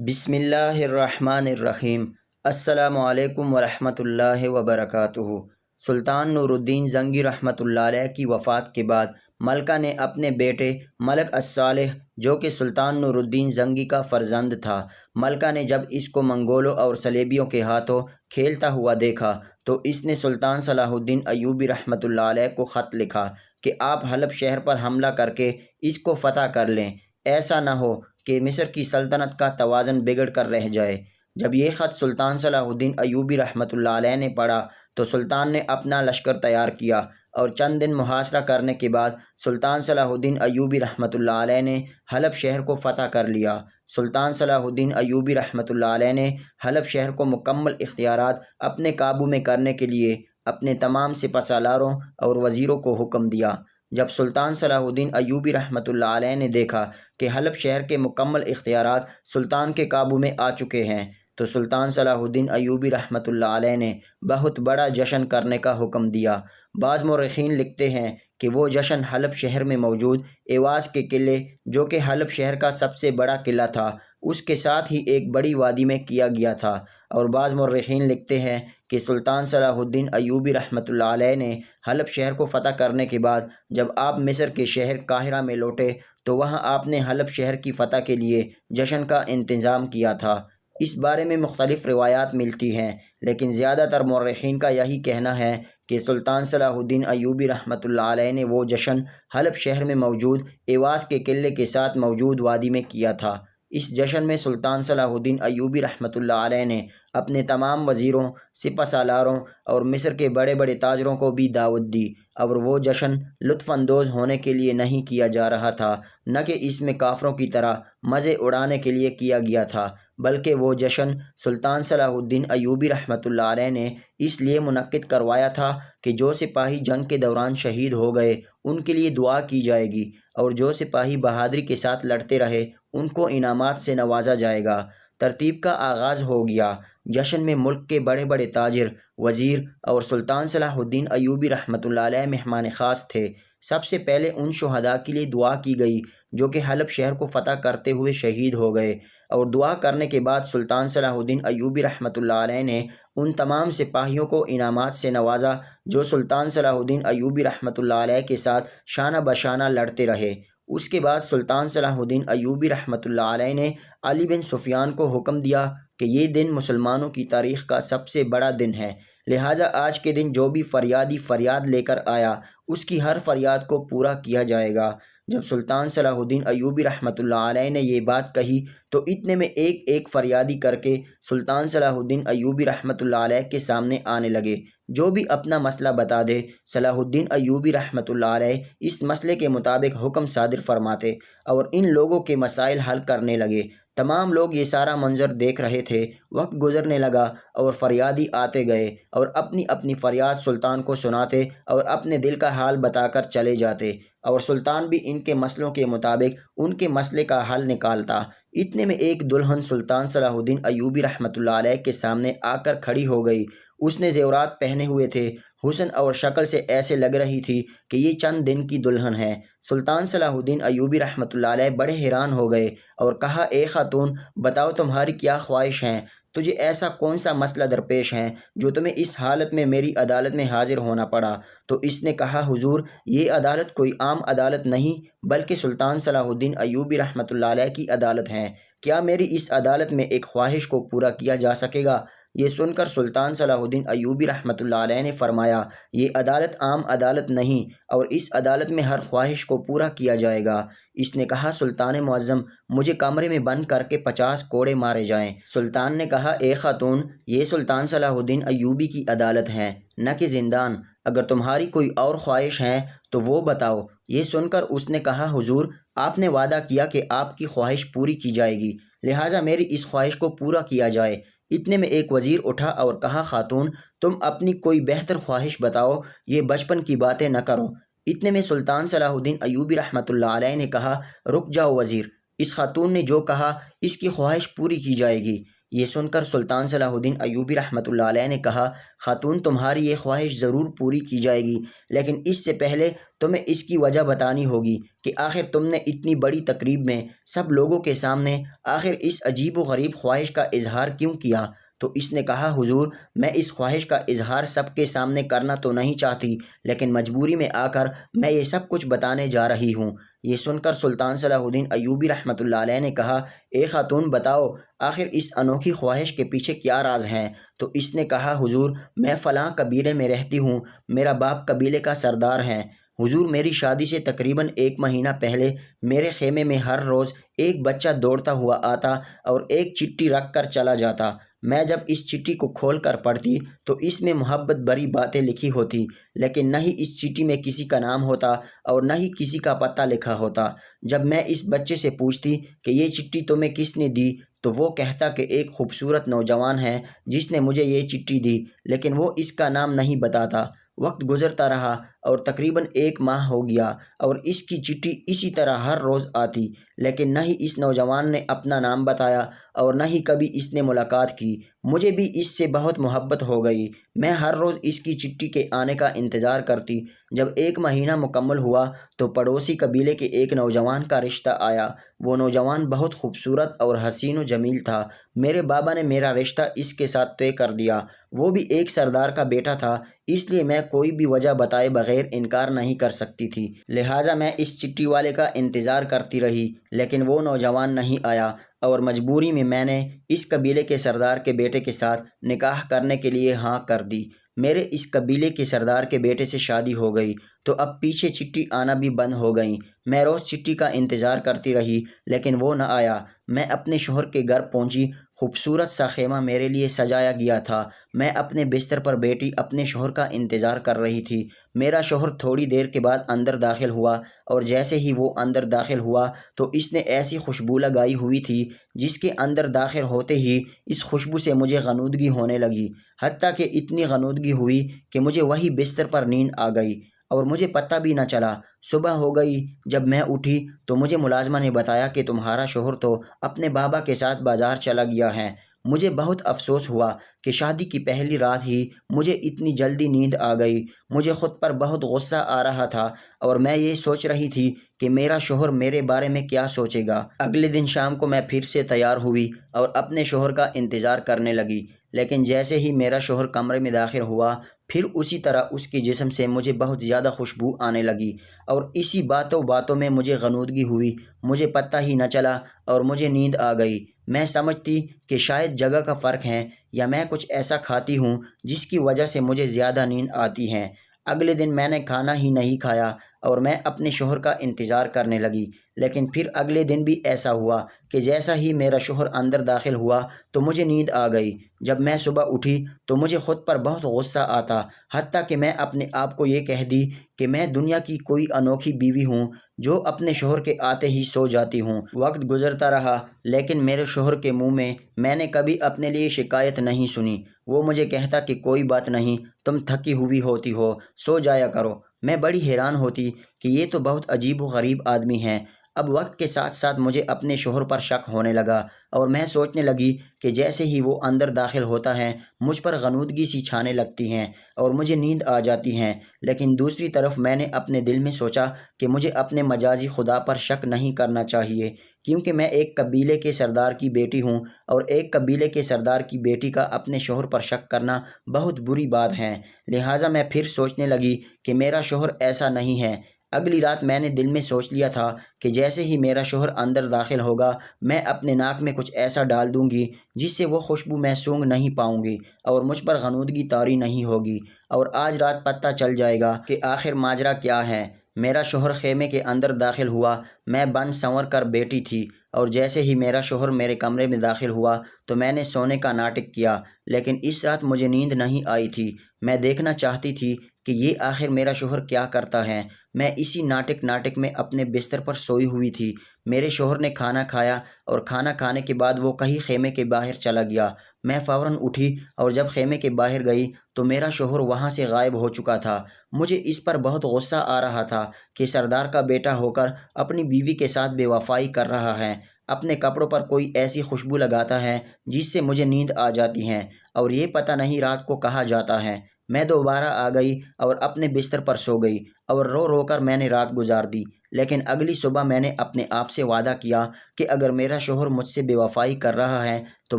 بسم اللہ الرحمن الرحیم۔ السلام علیکم ورحمۃ اللہ وبرکاتہ۔ سلطان نور الدین زنگی رحمۃ اللہ علیہ کی وفات کے بعد ملکہ نے اپنے بیٹے ملک الصالح، جو کہ سلطان نور الدین زنگی کا فرزند تھا، ملکہ نے جب اس کو منگولوں اور صلیبیوں کے ہاتھوں کھیلتا ہوا دیکھا تو اس نے سلطان صلاح الدین ایوبی رحمۃ اللہ علیہ کو خط لکھا کہ آپ حلب شہر پر حملہ کر کے اس کو فتح کر لیں، ایسا نہ ہو کہ مصر کی سلطنت کا توازن بگڑ کر رہ جائے۔ جب یہ خط سلطان صلاح الدین ایوبی رحمۃ اللہ علیہ نے پڑھا تو سلطان نے اپنا لشکر تیار کیا اور چند دن محاصرہ کرنے کے بعد سلطان صلاح الدین ایوبی رحمۃ اللہ علیہ نے حلب شہر کو فتح کر لیا۔ سلطان صلاح الدین ایوبی رحمۃ اللہ علیہ نے حلب شہر کو مکمل اختیارات اپنے قابو میں کرنے کے لیے اپنے تمام سپہ سالاروں اور وزیروں کو حکم دیا۔ جب سلطان صلاح الدین ایوبی رحمۃ اللہ علیہ نے دیکھا کہ حلب شہر کے مکمل اختیارات سلطان کے قابو میں آ چکے ہیں تو سلطان صلاح الدین ایوبی رحمۃ اللہ علیہ نے بہت بڑا جشن کرنے کا حکم دیا۔ بعض مورخین لکھتے ہیں کہ وہ جشن حلب شہر میں موجود ایواز کے قلعے، جو کہ حلب شہر کا سب سے بڑا قلعہ تھا، اس کے ساتھ ہی ایک بڑی وادی میں کیا گیا تھا۔ اور بعض مورخین لکھتے ہیں کہ سلطان صلاح الدین ایوبی رحمۃ اللہ علیہ نے حلب شہر کو فتح کرنے کے بعد جب آپ مصر کے شہر قاہرہ میں لوٹے تو وہاں آپ نے حلب شہر کی فتح کے لیے جشن کا انتظام کیا تھا۔ اس بارے میں مختلف روایات ملتی ہیں، لیکن زیادہ تر مورخین کا یہی کہنا ہے کہ سلطان صلاح الدین ایوبی رحمۃ اللہ علیہ نے وہ جشن حلب شہر میں موجود ایواز کے قلعے کے ساتھ موجود وادی میں کیا تھا۔ اس جشن میں سلطان صلاح الدین ایوبی رحمۃ اللہ علیہ نے اپنے تمام وزیروں، سپہ سالاروں اور مصر کے بڑے بڑے تاجروں کو بھی دعوت دی، اور وہ جشن لطف اندوز ہونے کے لیے نہیں کیا جا رہا تھا، نہ کہ اس میں کافروں کی طرح مزے اڑانے کے لیے کیا گیا تھا، بلکہ وہ جشن سلطان صلاح الدین ایوبی رحمۃ اللہ علیہ نے اس لیے منعقد کروایا تھا کہ جو سپاہی جنگ کے دوران شہید ہو گئے ان کے لیے دعا کی جائے گی، اور جو سپاہی بہادری کے ساتھ لڑتے رہے ان کو انعامات سے نوازا جائے گا۔ ترتیب کا آغاز ہو گیا۔ جشن میں ملک کے بڑے بڑے تاجر، وزیر اور سلطان صلاح الدین ایوبی رحمۃ اللہ علیہ مہمان خاص تھے۔ سب سے پہلے ان شہداء کے لیے دعا کی گئی جو کہ حلب شہر کو فتح کرتے ہوئے شہید ہو گئے، اور دعا کرنے کے بعد سلطان صلاح الدین ایوبی رحمۃ اللہ علیہ نے ان تمام سپاہیوں کو انعامات سے نوازا جو سلطان صلاح الدین ایوبی رحمۃ اللہ علیہ کے ساتھ شانہ بشانہ لڑتے رہے۔ اس کے بعد سلطان صلاح الدین ایوبی رحمۃ اللہ علیہ نے علی بن سفیان کو حکم دیا کہ یہ دن مسلمانوں کی تاریخ کا سب سے بڑا دن ہے، لہٰذا آج کے دن جو بھی فریادی فریاد لے کر آیا اس کی ہر فریاد کو پورا کیا جائے گا۔ جب سلطان صلاح الدین ایوبی رحمۃ اللہ علیہ نے یہ بات کہی تو اتنے میں ایک ایک فریادی کر کے سلطان صلاح الدین ایوبی رحمۃ اللہ علیہ کے سامنے آنے لگے۔ جو بھی اپنا مسئلہ بتا دے صلاح الدین ایوبی رحمۃ اللہ علیہ اس مسئلے کے مطابق حکم صادر فرماتے اور ان لوگوں کے مسائل حل کرنے لگے۔ تمام لوگ یہ سارا منظر دیکھ رہے تھے۔ وقت گزرنے لگا اور فریادی آتے گئے اور اپنی اپنی فریاد سلطان کو سناتے اور اپنے دل کا حال بتا کر چلے جاتے، اور سلطان بھی ان کے مسئلوں کے مطابق ان کے مسئلے کا حل نکالتا۔ اتنے میں ایک دلہن سلطان صلاح الدین ایوبی رحمۃ اللہ علیہ کے سامنے آ کر کھڑی ہو گئی۔ اس نے زیورات پہنے ہوئے تھے، حسن اور شکل سے ایسے لگ رہی تھی کہ یہ چند دن کی دلہن ہے۔ سلطان صلاح الدین ایوبی رحمۃ اللہ علیہ بڑے حیران ہو گئے اور کہا، اے خاتون، بتاؤ تمہاری کیا خواہش ہیں؟ تجھے ایسا کون سا مسئلہ درپیش ہے جو تمہیں اس حالت میں میری عدالت میں حاضر ہونا پڑا؟ تو اس نے کہا، حضور، یہ عدالت کوئی عام عدالت نہیں بلکہ سلطان صلاح الدین ایوبی رحمۃ اللہ علیہ کی عدالت ہے۔ کیا میری اس عدالت میں ایک خواہش کو پورا کیا جا سکے گا؟ یہ سن کر سلطان صلاح الدین ایوبی رحمۃ اللہ علیہ نے فرمایا، یہ عدالت عام عدالت نہیں، اور اس عدالت میں ہر خواہش کو پورا کیا جائے گا۔ اس نے کہا، سلطان معظم، مجھے کمرے میں بند کر کے 50 کوڑے مارے جائیں۔ سلطان نے کہا، اے خاتون، یہ سلطان صلاح الدین ایوبی کی عدالت ہے، نہ کہ زندان۔ اگر تمہاری کوئی اور خواہش ہے تو وہ بتاؤ۔ یہ سن کر اس نے کہا، حضور، آپ نے وعدہ کیا کہ آپ کی خواہش پوری کی جائے گی، لہٰذا میری اس خواہش کو پورا کیا جائے۔ اتنے میں ایک وزیر اٹھا اور کہا، خاتون، تم اپنی کوئی بہتر خواہش بتاؤ، یہ بچپن کی باتیں نہ کرو۔ اتنے میں سلطان صلاح الدین ایوبی رحمۃ اللہ علیہ نے کہا، رک جاؤ وزیر، اس خاتون نے جو کہا اس کی خواہش پوری کی جائے گی۔ یہ سن کر سلطان صلاح الدین ایوبی رحمۃ اللہ علیہ نے کہا، خاتون تمہاری یہ خواہش ضرور پوری کی جائے گی، لیکن اس سے پہلے تمہیں اس کی وجہ بتانی ہوگی کہ آخر تم نے اتنی بڑی تقریب میں سب لوگوں کے سامنے آخر اس عجیب و غریب خواہش کا اظہار کیوں کیا؟ تو اس نے کہا، حضور میں اس خواہش کا اظہار سب کے سامنے کرنا تو نہیں چاہتی، لیکن مجبوری میں آ کر میں یہ سب کچھ بتانے جا رہی ہوں۔ یہ سن کر سلطان صلاح الدین ایوبی رحمۃ اللہ علیہ نے کہا، اے خاتون بتاؤ آخر اس انوکھی خواہش کے پیچھے کیا راز ہیں؟ تو اس نے کہا، حضور میں فلاں قبیلے میں رہتی ہوں، میرا باپ قبیلے کا سردار ہے۔ حضور میری شادی سے تقریباً 1 مہینہ پہلے میرے خیمے میں ہر روز ایک بچہ دوڑتا ہوا آتا اور ایک چٹھی رکھ کر چلا جاتا۔ میں جب اس چٹھی کو کھول کر پڑھتی تو اس میں محبت بھری باتیں لکھی ہوتی، لیکن نہ ہی اس چٹھی میں کسی کا نام ہوتا اور نہ ہی کسی کا پتہ لکھا ہوتا۔ جب میں اس بچے سے پوچھتی کہ یہ چٹھی تمہیں کس نے دی تو وہ کہتا کہ ایک خوبصورت نوجوان ہے جس نے مجھے یہ چٹھی دی، لیکن وہ اس کا نام نہیں بتاتا۔ وقت گزرتا رہا اور تقریباً 1 ماہ ہو گیا اور اس کی چٹھی اسی طرح ہر روز آتی، لیکن نہ ہی اس نوجوان نے اپنا نام بتایا اور نہ ہی کبھی اس نے ملاقات کی۔ مجھے بھی اس سے بہت محبت ہو گئی۔ میں ہر روز اس کی چٹھی کے آنے کا انتظار کرتی۔ جب 1 مہینہ مکمل ہوا تو پڑوسی قبیلے کے ایک نوجوان کا رشتہ آیا۔ وہ نوجوان بہت خوبصورت اور حسین و جمیل تھا۔ میرے بابا نے میرا رشتہ اس کے ساتھ طے کر دیا۔ وہ بھی ایک سردار کا بیٹا تھا، اس لیے میں کوئی بھی وجہ بتائے بغیر انکار نہیں کر سکتی تھی۔ لہٰذا میں اس چٹھی والے کا انتظار کرتی رہی، لیکن وہ نوجوان نہیں آیا اور مجبوری میں نے اس قبیلے کے سردار کے بیٹے کے ساتھ نکاح کرنے کے لیے ہاں کر دی۔ میرے اس قبیلے کے سردار کے بیٹے سے شادی ہو گئی تو اب پیچھے چٹھی آنا بھی بند ہو گئی۔ میں روز چٹھی کا انتظار کرتی رہی، لیکن وہ نہ آیا۔ میں اپنے شوہر کے گھر پہنچی۔ خوبصورت سا خیمہ میرے لیے سجایا گیا تھا۔ میں اپنے بستر پر بیٹھی اپنے شوہر کا انتظار کر رہی تھی۔ میرا شوہر تھوڑی دیر کے بعد اندر داخل ہوا اور جیسے ہی وہ اندر داخل ہوا تو اس نے ایسی خوشبو لگائی ہوئی تھی جس کے اندر داخل ہوتے ہی اس خوشبو سے مجھے غنودگی ہونے لگی، حتیٰ کہ اتنی غنودگی ہوئی کہ مجھے وہی بستر پر نیند آ گئی اور مجھے پتہ بھی نہ چلا۔ صبح ہو گئی۔ جب میں اٹھی تو مجھے ملازمہ نے بتایا کہ تمہارا شوہر تو اپنے بابا کے ساتھ بازار چلا گیا ہے۔ مجھے بہت افسوس ہوا کہ شادی کی پہلی رات ہی مجھے اتنی جلدی نیند آ گئی۔ مجھے خود پر بہت غصہ آ رہا تھا اور میں یہ سوچ رہی تھی کہ میرا شوہر میرے بارے میں کیا سوچے گا۔ اگلے دن شام کو میں پھر سے تیار ہوئی اور اپنے شوہر کا انتظار کرنے لگی، لیکن جیسے ہی میرا شوہر کمرے میں داخل ہوا پھر اسی طرح اس کے جسم سے مجھے بہت زیادہ خوشبو آنے لگی اور اسی باتوں میں مجھے غنودگی ہوئی۔ مجھے پتہ ہی نہ چلا اور مجھے نیند آ گئی۔ میں سمجھتی کہ شاید جگہ کا فرق ہے یا میں کچھ ایسا کھاتی ہوں جس کی وجہ سے مجھے زیادہ نیند آتی ہے۔ اگلے دن میں نے کھانا ہی نہیں کھایا اور میں اپنے شوہر کا انتظار کرنے لگی، لیکن پھر اگلے دن بھی ایسا ہوا کہ جیسا ہی میرا شوہر اندر داخل ہوا تو مجھے نیند آ گئی۔ جب میں صبح اٹھی تو مجھے خود پر بہت غصہ آتا، حتیٰ کہ میں اپنے آپ کو یہ کہہ دی کہ میں دنیا کی کوئی انوکھی بیوی ہوں جو اپنے شوہر کے آتے ہی سو جاتی ہوں۔ وقت گزرتا رہا لیکن میرے شوہر کے منہ میں نے کبھی اپنے لیے شکایت نہیں سنی۔ وہ مجھے کہتا کہ کوئی بات نہیں، تم تھکی ہوئی ہوتی ہو، سو جایا کرو۔ میں بڑی حیران ہوتی کہ یہ تو بہت عجیب و غریب آدمی ہے۔ اب وقت کے ساتھ ساتھ مجھے اپنے شوہر پر شک ہونے لگا اور میں سوچنے لگی کہ جیسے ہی وہ اندر داخل ہوتا ہے مجھ پر غنودگی سی چھانے لگتی ہیں اور مجھے نیند آ جاتی ہیں۔ لیکن دوسری طرف میں نے اپنے دل میں سوچا کہ مجھے اپنے مجازی خدا پر شک نہیں کرنا چاہیے، کیونکہ میں ایک قبیلے کے سردار کی بیٹی ہوں اور ایک قبیلے کے سردار کی بیٹی کا اپنے شوہر پر شک کرنا بہت بری بات ہے۔ لہٰذا میں پھر سوچنے لگی کہ میرا شوہر ایسا نہیں ہے۔ اگلی رات میں نے دل میں سوچ لیا تھا کہ جیسے ہی میرا شوہر اندر داخل ہوگا میں اپنے ناک میں کچھ ایسا ڈال دوں گی جس سے وہ خوشبو میں سونگھ نہیں پاؤں گی اور مجھ پر غنودگی طاری نہیں ہوگی، اور آج رات پتہ چل جائے گا کہ آخر ماجرا کیا ہے۔ میرا شوہر خیمے کے اندر داخل ہوا۔ میں بن سنور کر بیٹھی تھی اور جیسے ہی میرا شوہر میرے کمرے میں داخل ہوا تو میں نے سونے کا ناٹک کیا، لیکن اس رات مجھے نیند نہیں آئی تھی۔ میں دیکھنا چاہتی تھی کہ یہ آخر میرا شوہر کیا کرتا ہے۔ میں اسی ناٹک میں اپنے بستر پر سوئی ہوئی تھی۔ میرے شوہر نے کھانا کھایا اور کھانا کھانے کے بعد وہ کہیں خیمے کے باہر چلا گیا۔ میں فوراً اٹھی اور جب خیمے کے باہر گئی تو میرا شوہر وہاں سے غائب ہو چکا تھا۔ مجھے اس پر بہت غصہ آ رہا تھا کہ سردار کا بیٹا ہو کر اپنی بیوی کے ساتھ بے وفائی کر رہا ہے۔ اپنے کپڑوں پر کوئی ایسی خوشبو لگاتا ہے جس سے مجھے نیند آ جاتی ہے اور یہ پتہ نہیں رات کو کہاں جاتا ہے۔ میں دوبارہ آ گئی اور اپنے بستر پر سو گئی اور رو رو کر میں نے رات گزار دی۔ لیکن اگلی صبح میں نے اپنے آپ سے وعدہ کیا کہ اگر میرا شوہر مجھ سے بے وفائی کر رہا ہے تو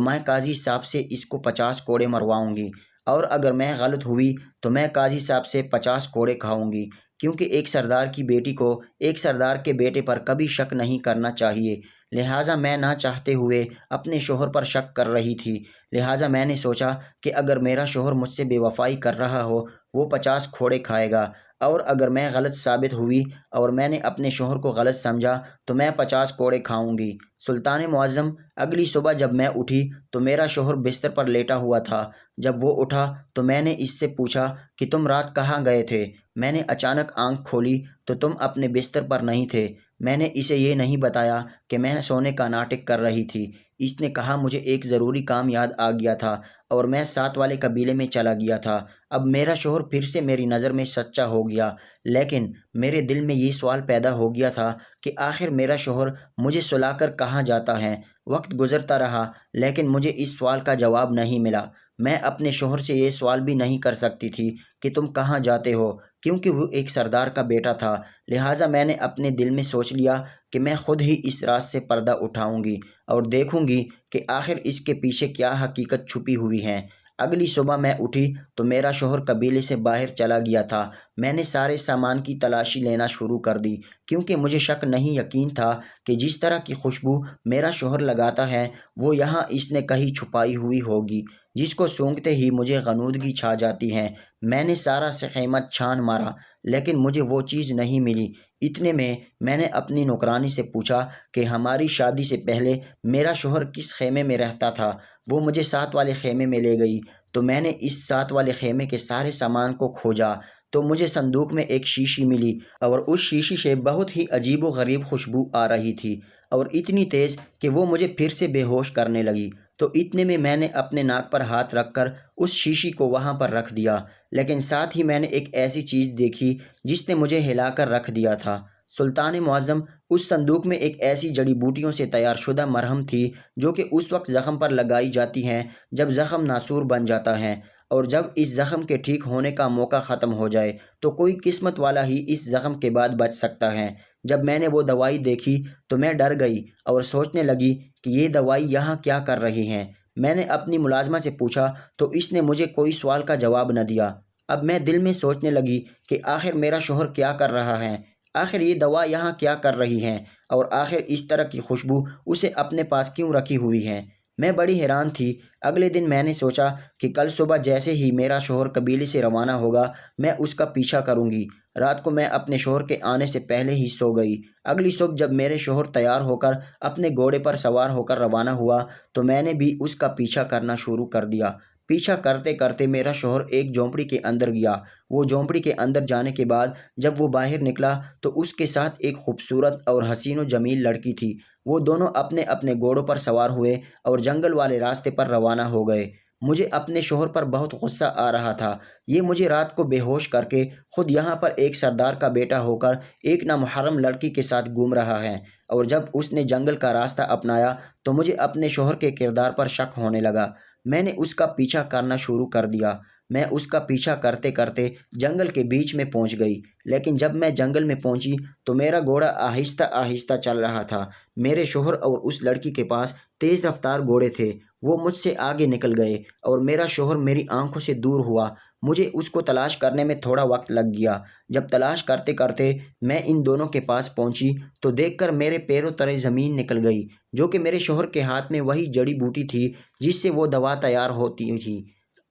میں قاضی صاحب سے اس کو 50 کوڑے مرواؤں گی، اور اگر میں غلط ہوئی تو میں قاضی صاحب سے 50 کوڑے کھاؤں گی، کیونکہ ایک سردار کی بیٹی کو ایک سردار کے بیٹے پر کبھی شک نہیں کرنا چاہیے۔ لہٰذا میں نہ چاہتے ہوئے اپنے شوہر پر شک کر رہی تھی۔ لہٰذا میں نے سوچا کہ اگر میرا شوہر مجھ سے بے وفائی کر رہا ہو وہ 50 کوڑے کھائے گا، اور اگر میں غلط ثابت ہوئی اور میں نے اپنے شوہر کو غلط سمجھا تو میں 50 کوڑے کھاؤں گی۔ سلطان معظم، اگلی صبح جب میں اٹھی تو میرا شوہر بستر پر لیٹا ہوا تھا۔ جب وہ اٹھا تو میں نے اس سے پوچھا کہ تم رات کہاں گئے تھے؟ میں نے اچانک آنکھ کھولی تو تم اپنے بستر پر نہیں تھے۔ میں نے اسے یہ نہیں بتایا کہ میں سونے کا ناٹک کر رہی تھی۔ اس نے کہا مجھے ایک ضروری کام یاد آ گیا تھا اور میں ساتھ والے قبیلے میں چلا گیا تھا۔ اب میرا شوہر پھر سے میری نظر میں سچا ہو گیا، لیکن میرے دل میں یہ سوال پیدا ہو گیا تھا کہ آخر میرا شوہر مجھے سلا کر کہاں جاتا ہے؟ وقت گزرتا رہا لیکن مجھے اس سوال کا جواب نہیں ملا۔ میں اپنے شوہر سے یہ سوال بھی نہیں کر سکتی تھی کہ تم کہاں جاتے ہو، کیونکہ وہ ایک سردار کا بیٹا تھا۔ لہٰذا میں نے اپنے دل میں سوچ لیا کہ میں خود ہی اس راز سے پردہ اٹھاؤں گی اور دیکھوں گی کہ آخر اس کے پیچھے کیا حقیقت چھپی ہوئی ہے۔ اگلی صبح میں اٹھی تو میرا شوہر قبیلے سے باہر چلا گیا تھا۔ میں نے سارے سامان کی تلاشی لینا شروع کر دی، کیونکہ مجھے شک نہیں یقین تھا کہ جس طرح کی خوشبو میرا شوہر لگاتا ہے وہ یہاں اس نے کہیں چھپائی ہوئی ہوگی، جس کو سونگھتے ہی مجھے غنودگی چھا جاتی ہے۔ میں نے سارا خیمہ چھان مارا لیکن مجھے وہ چیز نہیں ملی۔ اتنے میں نے اپنی نوکرانی سے پوچھا کہ ہماری شادی سے پہلے میرا شوہر کس خیمے میں رہتا تھا۔ وہ مجھے ساتھ والے خیمے میں لے گئی تو میں نے اس ساتھ والے خیمے کے سارے سامان کو کھوجا تو مجھے صندوق میں ایک شیشی ملی، اور اس شیشی سے بہت ہی عجیب و غریب خوشبو آ رہی تھی، اور اتنی تیز کہ وہ مجھے پھر سے بے ہوش کرنے لگی۔ تو اتنے میں نے اپنے ناک پر ہاتھ رکھ کر اس شیشی کو وہاں پر رکھ دیا، لیکن ساتھ ہی میں نے ایک ایسی چیز دیکھی جس نے مجھے ہلا کر رکھ دیا تھا۔ سلطان معظم، اس صندوق میں ایک ایسی جڑی بوٹیوں سے تیار شدہ مرہم تھی جو کہ اس وقت زخم پر لگائی جاتی ہیں جب زخم ناسور بن جاتا ہے، اور جب اس زخم کے ٹھیک ہونے کا موقع ختم ہو جائے تو کوئی قسمت والا ہی اس زخم کے بعد بچ سکتا ہے۔ جب میں نے وہ دوائی دیکھی تو میں ڈر گئی اور سوچنے لگی کہ یہ دوائی یہاں کیا کر رہی ہیں۔ میں نے اپنی ملازمہ سے پوچھا تو اس نے مجھے کوئی سوال کا جواب نہ دیا۔ اب میں دل میں سوچنے لگی کہ آخر میرا شوہر کیا کر رہا ہے، آخر یہ دوا یہاں کیا کر رہی ہے، اور آخر اس طرح کی خوشبو اسے اپنے پاس کیوں رکھی ہوئی ہے۔ میں بڑی حیران تھی۔ اگلے دن میں نے سوچا کہ کل صبح جیسے ہی میرا شوہر قبیلے سے روانہ ہوگا میں اس کا پیچھا کروں گی۔ رات کو میں اپنے شوہر کے آنے سے پہلے ہی سو گئی۔ اگلی صبح جب میرے شوہر تیار ہو کر اپنے گھوڑے پر سوار ہو کر روانہ ہوا تو میں نے بھی اس کا پیچھا کرنا شروع کر دیا۔ پیچھا کرتے کرتے میرا شوہر ایک جھونپڑی کے اندر گیا۔ وہ جھونپڑی کے اندر جانے کے بعد جب وہ باہر نکلا تو اس کے ساتھ ایک خوبصورت اور حسین و جمیل لڑکی تھی۔ وہ دونوں اپنے اپنے گھوڑوں پر سوار ہوئے اور جنگل والے راستے پر روانہ ہو گئے۔ مجھے اپنے شوہر پر بہت غصہ آ رہا تھا۔ یہ مجھے رات کو بے ہوش کر کے خود یہاں پر ایک سردار کا بیٹا ہو کر ایک نامحرم لڑکی کے ساتھ گھوم رہا ہے، اور جب اس نے جنگل کا راستہ اپنایا تو مجھے اپنے شوہر کے کردار پر شک ہونے لگا۔ میں نے اس کا پیچھا کرنا شروع کر دیا۔ میں اس کا پیچھا کرتے کرتے جنگل کے بیچ میں پہنچ گئی، لیکن جب میں جنگل میں پہنچی تو میرا گھوڑا آہستہ آہستہ چل رہا تھا۔ میرے شوہر اور اس لڑکی کے پاس تیز رفتار گھوڑے تھے۔ وہ مجھ سے آگے نکل گئے اور میرا شوہر میری آنکھوں سے دور ہوا۔ مجھے اس کو تلاش کرنے میں تھوڑا وقت لگ گیا۔ جب تلاش کرتے کرتے میں ان دونوں کے پاس پہنچی تو دیکھ کر میرے پیروں تلے زمین نکل گئی، جو کہ میرے شوہر کے ہاتھ میں وہی جڑی بوٹی تھی جس سے وہ دوا تیار ہوتی تھی،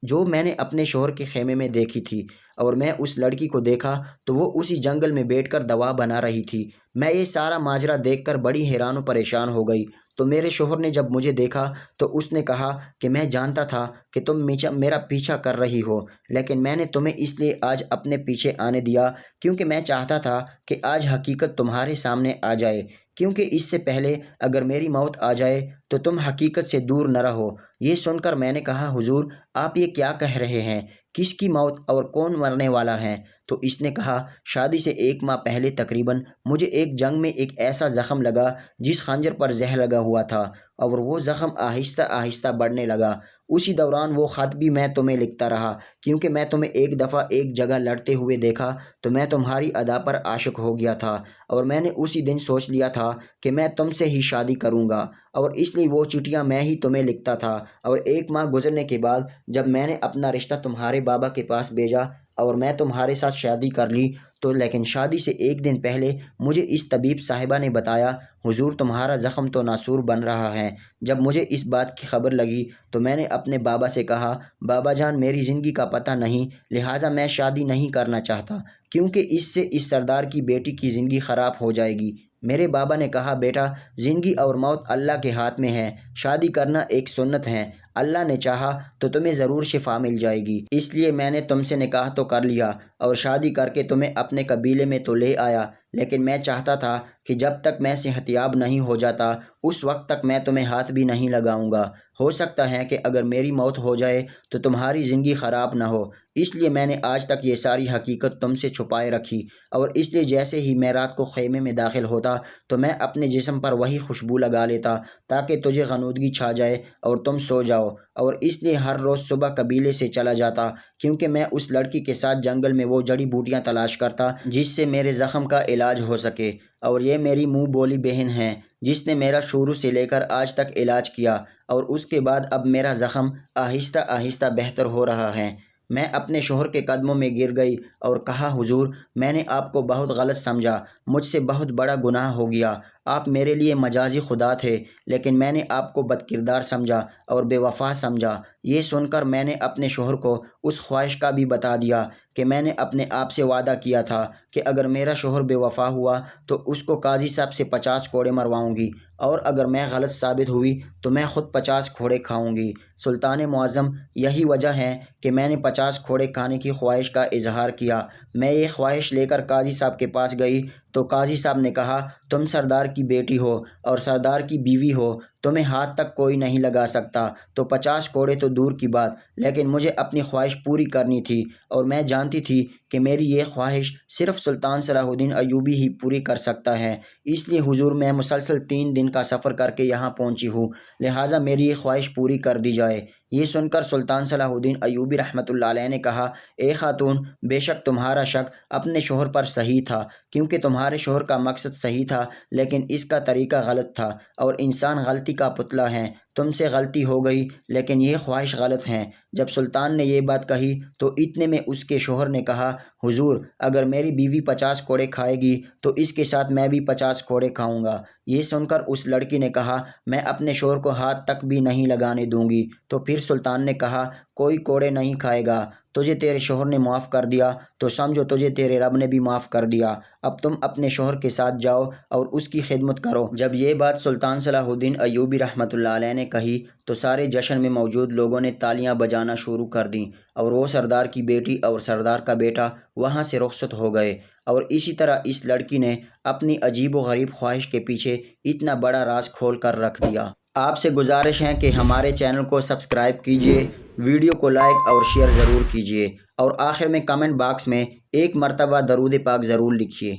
جو میں نے اپنے شوہر کے خیمے میں دیکھی تھی۔ اور میں اس لڑکی کو دیکھا تو وہ اسی جنگل میں بیٹھ کر دوا بنا رہی تھی۔ میں یہ سارا ماجرا دیکھ کر بڑی حیران و پریشان ہو گئی۔ تو میرے شوہر نے جب مجھے دیکھا تو اس نے کہا کہ میں جانتا تھا کہ تم میرا پیچھا کر رہی ہو، لیکن میں نے تمہیں اس لیے آج اپنے پیچھے آنے دیا کیونکہ میں چاہتا تھا کہ آج حقیقت تمہارے سامنے آ جائے، کیونکہ اس سے پہلے اگر میری موت آ جائے تو تم حقیقت سے دور نہ رہو۔ یہ سن کر میں نے کہا حضور آپ یہ کیا کہہ رہے ہیں؟ کس کی موت اور کون مرنے والا ہے؟ تو اس نے کہا شادی سے 1 ماہ پہلے تقریباً مجھے ایک جنگ میں ایک ایسا زخم لگا جس خنجر پر زہر لگا ہوا تھا، اور وہ زخم آہستہ آہستہ بڑھنے لگا۔ اسی دوران وہ خط بھی میں تمہیں لکھتا رہا، کیونکہ میں تمہیں ایک دفعہ ایک جگہ لڑتے ہوئے دیکھا تو میں تمہاری ادا پر عاشق ہو گیا تھا، اور میں نے اسی دن سوچ لیا تھا کہ میں تم سے ہی شادی کروں گا، اور اس لیے وہ چٹھیاں میں ہی تمہیں لکھتا تھا۔ اور 1 ماہ گزرنے کے بعد جب میں نے اپنا رشتہ تمہارے بابا کے پاس بھیجا اور میں تمہارے ساتھ شادی کر لی تو لیکن شادی سے 1 دن پہلے مجھے اس طبیب صاحبہ نے بتایا حضور تمہارا زخم تو ناسور بن رہا ہے۔ جب مجھے اس بات کی خبر لگی تو میں نے اپنے بابا سے کہا بابا جان میری زندگی کا پتہ نہیں، لہٰذا میں شادی نہیں کرنا چاہتا، کیونکہ اس سے اس سردار کی بیٹی کی زندگی خراب ہو جائے گی۔ میرے بابا نے کہا بیٹا زندگی اور موت اللہ کے ہاتھ میں ہے، شادی کرنا ایک سنت ہے، اللہ نے چاہا تو تمہیں ضرور شفا مل جائے گی، اس لیے میں نے تم سے نکاح تو کر لیا اور شادی کر کے تمہیں اپنے قبیلے میں تو لے آیا، لیکن میں چاہتا تھا کہ جب تک میں صحت یاب نہیں ہو جاتا اس وقت تک میں تمہیں ہاتھ بھی نہیں لگاؤں گا۔ ہو سکتا ہے کہ اگر میری موت ہو جائے تو تمہاری زندگی خراب نہ ہو، اس لیے میں نے آج تک یہ ساری حقیقت تم سے چھپائے رکھی، اور اس لیے جیسے ہی میں رات کو خیمے میں داخل ہوتا تو میں اپنے جسم پر وہی خوشبو لگا لیتا تاکہ تجھے غنودگی چھا جائے اور تم سو جاؤ، اور اس لیے ہر روز صبح قبیلے سے چلا جاتا کیونکہ میں اس لڑکی کے ساتھ جنگل میں وہ جڑی بوٹیاں تلاش کرتا جس سے میرے زخم کا علاج ہو سکے، اور یہ میری منہ بولی بہن ہے جس نے میرا شروع سے لے کر آج تک علاج کیا، اور اس کے بعد اب میرا زخم آہستہ آہستہ بہتر ہو رہا ہے۔ میں اپنے شوہر کے قدموں میں گر گئی اور کہا حضور میں نے آپ کو بہت غلط سمجھا، مجھ سے بہت بڑا گناہ ہو گیا، آپ میرے لیے مجازی خدا تھے، لیکن میں نے آپ کو بد کردار سمجھا اور بے وفا سمجھا۔ یہ سن کر میں نے اپنے شوہر کو اس خواہش کا بھی بتا دیا کہ میں نے اپنے آپ سے وعدہ کیا تھا کہ اگر میرا شوہر بے وفا ہوا تو اس کو قاضی صاحب سے 50 کوڑے مرواؤں گی، اور اگر میں غلط ثابت ہوئی تو میں خود 50 کوڑے کھاؤں گی۔ سلطان معظم یہی وجہ ہے کہ میں نے 50 کوڑے کھانے کی خواہش کا اظہار کیا۔ میں یہ خواہش لے کر قاضی صاحب کے پاس گئی تو قاضی صاحب نے کہا تم سردار کی بیٹی ہو اور سردار کی بیوی ہو، تمہیں ہاتھ تک کوئی نہیں لگا سکتا، تو 50 کوڑے تو دور کی بات، لیکن مجھے اپنی خواہش پوری کرنی تھی، اور میں جانتی تھی کہ میری یہ خواہش صرف سلطان صلاح الدین ایوبی ہی پوری کر سکتا ہے، اس لیے حضور میں مسلسل 3 دن کا سفر کر کے یہاں پہنچی ہوں، لہٰذا میری یہ خواہش پوری کر دی جائے۔ یہ سن کر سلطان صلاح الدین ایوبی رحمۃ اللہ علیہ نے کہا اے خاتون بے شک تمہارا شک اپنے شوہر پر صحیح تھا، کیونکہ تمہارے شوہر کا مقصد صحیح تھا لیکن اس کا طریقہ غلط تھا، اور انسان غلطی کا پتلا ہے، تم سے غلطی ہو گئی لیکن یہ خواہش غلط ہے۔ جب سلطان نے یہ بات کہی تو اتنے میں اس کے شوہر نے کہا حضور اگر میری بیوی 50 کوڑے کھائے گی تو اس کے ساتھ میں بھی 50 کوڑے کھاؤں گا۔ یہ سن کر اس لڑکی نے کہا میں اپنے شوہر کو ہاتھ تک بھی نہیں لگانے دوں گی۔ تو پھر سلطان نے کہا کوئی کوڑے نہیں کھائے گا، تجھے تیرے شوہر نے معاف کر دیا تو سمجھو تجھے تیرے رب نے بھی معاف کر دیا، اب تم اپنے شوہر کے ساتھ جاؤ اور اس کی خدمت کرو۔ جب یہ بات سلطان صلاح الدین ایوبی رحمۃ اللہ علیہ نے کہی تو سارے جشن میں موجود لوگوں نے تالیاں بجانا شروع کر دیں، اور وہ سردار کی بیٹی اور سردار کا بیٹا وہاں سے رخصت ہو گئے، اور اسی طرح اس لڑکی نے اپنی عجیب و غریب خواہش کے پیچھے اتنا بڑا راز کھول کر رکھ دیا۔ آپ سے گزارش ہے کہ ہمارے چینل کو سبسکرائب کیجیے، ویڈیو کو لائک اور شیئر ضرور کیجیے، اور آخر میں کمنٹ باکس میں 1 مرتبہ درود پاک ضرور لکھیے۔